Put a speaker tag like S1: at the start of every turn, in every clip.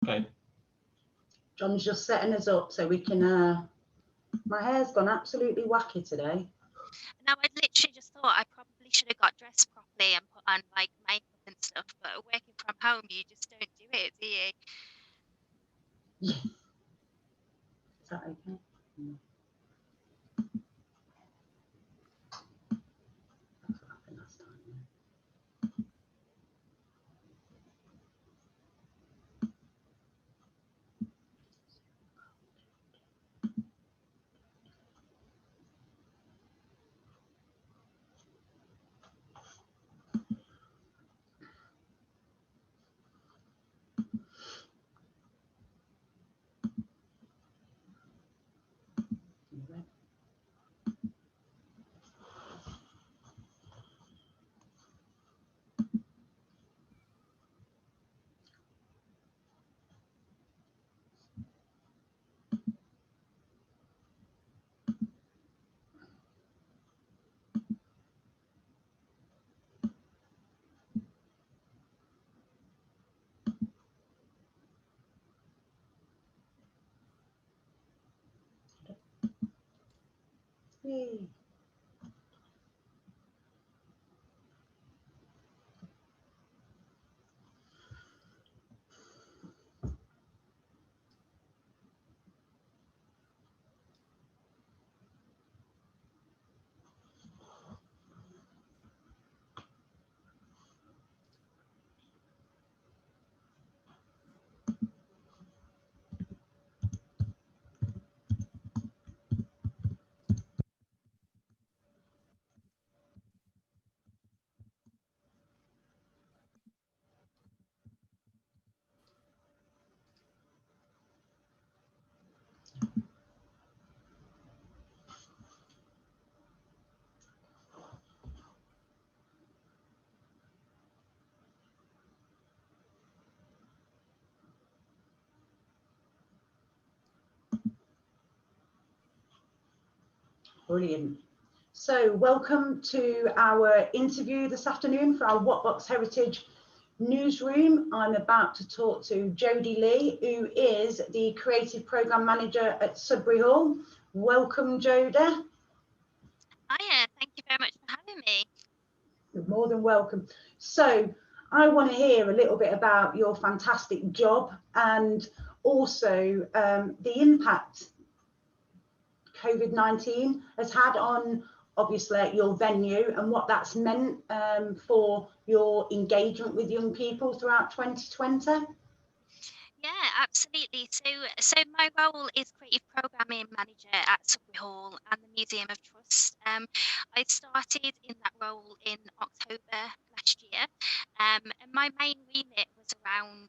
S1: Okay.
S2: John's just setting us up so we can. My hair's gone absolutely wacky today.
S3: Now, I literally just thought I probably should have got dressed properly and put on like makeup and stuff, but working from home, you just don't do it, do you?
S2: Is that okay? That's what happened last time. Yay. Brilliant. So welcome to our interview this afternoon for our Whatbox Heritage newsroom. I'm about to talk to Jodie Lee, who is the Creative Programme Manager at Sudbury Hall. Welcome, Jodie.
S3: Hiya, thank you very much for having me.
S2: You're more than welcome. So I want to hear a little bit about your fantastic job and also the impact COVID-19 has had on obviously your venue and what that's meant for your engagement with young people throughout 2020.
S3: Yeah, absolutely. So my role is creative programming manager at Sudbury Hall and the Museum of Trust. I started in that role in October last year, and my main remit was around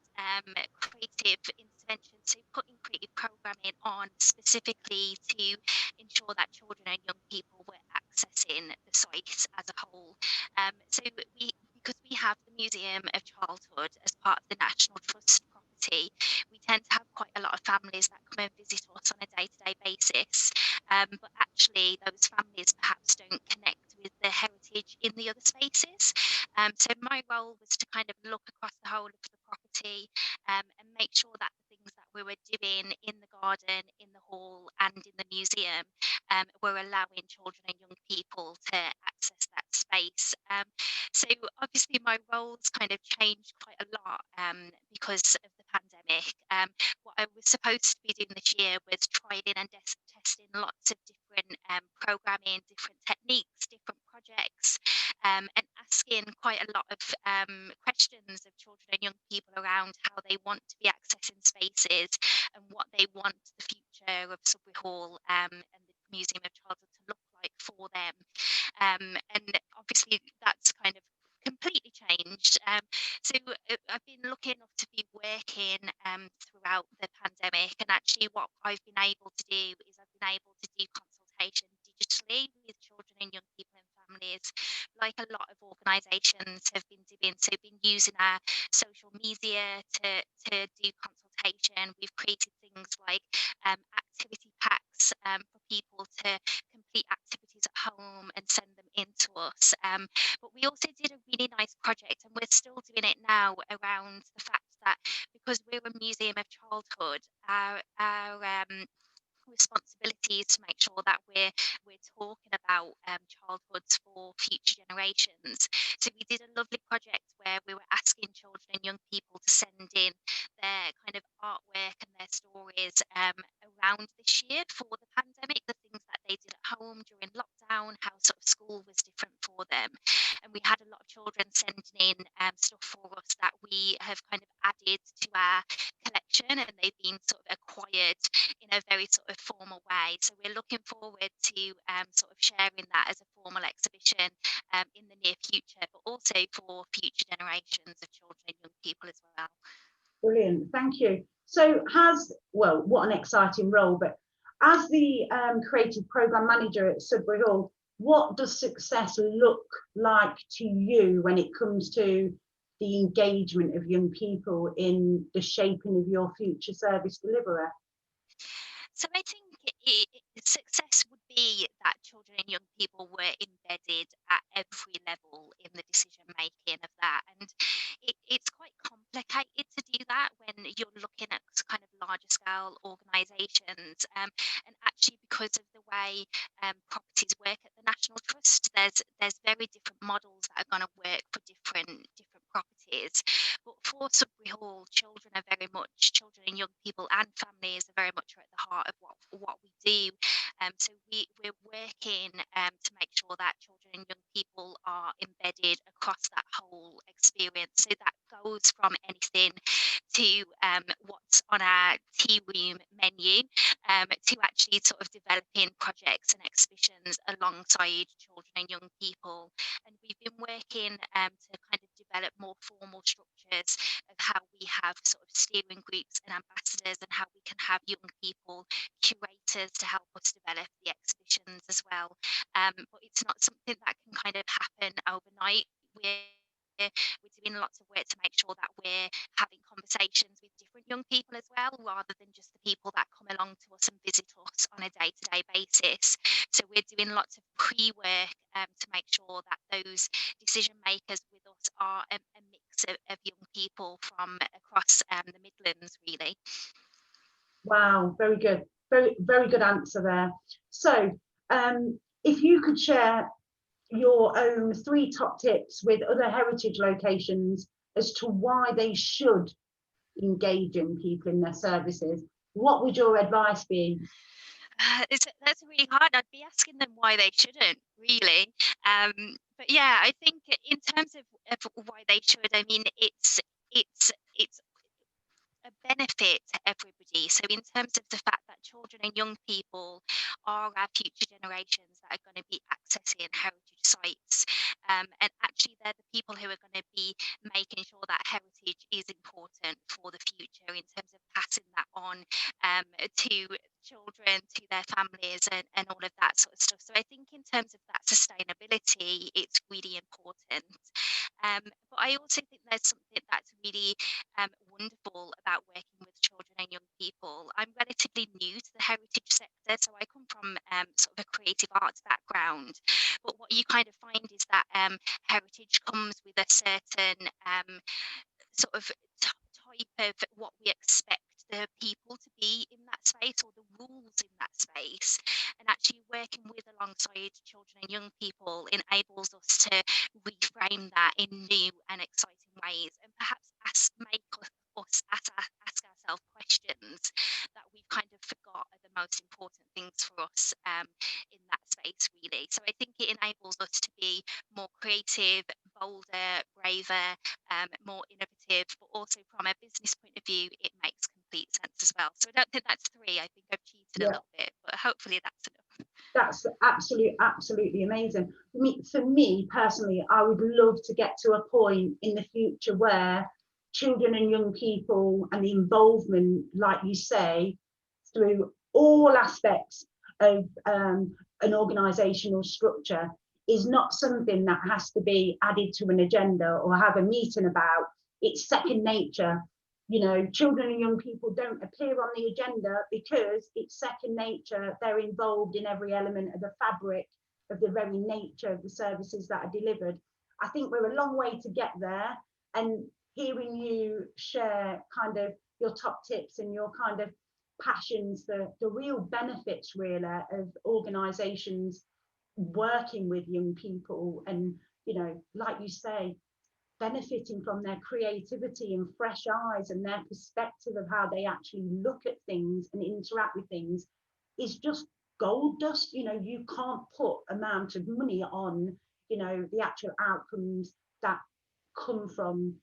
S3: creative intervention, so putting creative programming on specifically to ensure that children and young people were accessing the site as a whole. So because we have the Museum of Childhood as part of the National Trust property, we tend to have quite a lot of families that come and visit us on a day-to-day basis, but actually those families perhaps don't connect with the heritage in the other spaces. So my role was to kind of look across the whole of the property and make sure that the things that we were doing in the garden, in the hall and in the museum were allowing children and young people to access that space. So obviously my roles kind of changed quite a lot because of the pandemic. What I was supposed to be doing this year was trialing and testing lots of different programming, different techniques, different projects, and asking quite a lot of questions of children and young people around how they want to be accessing spaces and what they want the future of Sudbury Hall and the Museum of Childhood to look like for them. And obviously that's kind of completely changed. So I've been lucky enough to be working throughout the pandemic, and actually what I've been able to do is I've been able to do consultation digitally with children and young people and families, like a lot of organisations have been doing. So been using our social media to do consultation. We've created things like activity packs for people to complete activities at home and send them in to us. But we also did a really nice project, and we're still doing it now, around the fact that because we're a Museum of childhood, our responsibility is to make sure that we're talking about childhoods for future generations. So we did a lovely project where we were asking children and young people to send in their kind of artwork and their stories around this year for the pandemic, the things that they did at home during lockdown, how sort of school was different for them. And we had a lot of children sending in stuff for us that we have kind of added to our collection, and they've been sort of acquired in a very sort of formal way. So we're looking forward to sort of sharing that as a formal exhibition in the near future, but also for future generations of children and young people as well.
S2: Brilliant, thank you. So well, what an exciting role, but as the creative program manager at Sudbury Hall, what does success look like to you when it comes to the engagement of young people in the shaping of your future service deliverer?
S3: So I think success would be that children and young people were embedded at every level in the decision making of that. And it's quite complicated to do that when you're looking at kind of larger scale organisations. And actually, because of the way properties work at the National Trust, there's very different models that are going to work for different properties. But for Sudbury Hall, children and young people and families are very much at the heart of what we do. So we're working to make sure that children and young people are embedded across that whole experience. So that goes from anything to what's on our tea room menu to actually sort of developing projects and exhibitions alongside children and young people. And we've been working to kind of develop more formal structures of how we have sort of steering groups and ambassadors, and how we can have young people curators to help us develop the exhibitions as well. But it's not something that can kind of happen overnight. We're doing lots of work to make sure that we're having conversations with different young people as well, rather than just the people that come along to us and visit us on a day-to-day basis. So we're doing lots of pre-work to make sure that those decision makers with us are a mix of young people from across the Midlands, really.
S2: Wow, very good. Very, very good answer there. So if you could share your own 3 top tips with other heritage locations as to why they should engage in people in their services, what would your advice be?
S3: That's really hard. I'd be asking them why they shouldn't, really. But yeah, I think in terms of why they should, I mean, it's a benefit to everybody. So in terms of the fact that children and young people are our future generations that are going to be accessing heritage sites, and actually they're the people who are going to be making sure that heritage is important for the future in terms of passing that on to children, to their families, and all of that sort of stuff. So I think in terms of that sustainability, it's really important. But I also think there's something that's really wonderful about working with children and young people. I'm relatively new to the heritage sector, so I come from sort of a creative arts background. But what you kind of find is that heritage comes with a certain sort of type of what we expect the people to be in that space, or the rules in that space. And actually working with alongside children and young people enables us to reframe that in new and exciting ways, and perhaps make us ask ourselves questions that we've kind of forgot are the most important things for us in that space, really. So I think it enables us to be more creative, bolder, braver, more innovative, but also from a business point of view, it makes complete sense as well. So I don't think that's 3. I think I've cheated a little bit, but hopefully that's enough.
S2: That's absolutely amazing. For me personally, I would love to get to a point in the future where children and young people and the involvement, like you say, through all aspects of an organisational structure is not something that has to be added to an agenda or have a meeting about. It's second nature. You know, children and young people don't appear on the agenda because it's second nature. They're involved in every element of the fabric of the very nature of the services that are delivered. I think we're a long way to get there, and hearing you share kind of your top tips and your kind of passions, the real benefits really of organisations working with young people, and like you say, benefiting from their creativity and fresh eyes and their perspective of how they actually look at things and interact with things is just gold dust. You can't put amount of money on the actual outcomes that come from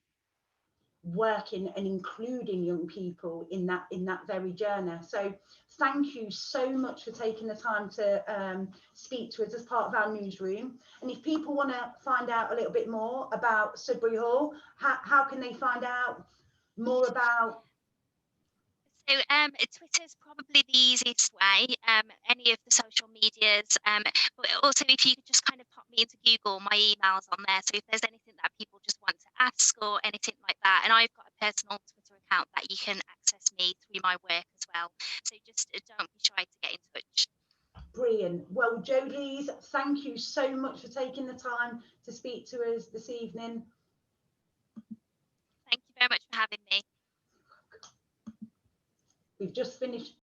S2: working and including young people in that very journey. So thank you so much for taking the time to speak to us as part of our newsroom. And if people want to find out a little bit more about Sudbury Hall, how can they find out more about?
S3: So Twitter's probably the easiest way, any of the social medias, but also if you could just kind of pop me into Google, my email's on there, so if there's anything that people just want to ask or anything like that, and I've got a personal Twitter account that you can access me through my work as well, so just don't be shy to get in touch.
S2: Brilliant. Well, Jodie Lees, thank you so much for taking the time to speak to us this evening.
S3: Thank you very much for having me.
S2: We've just finished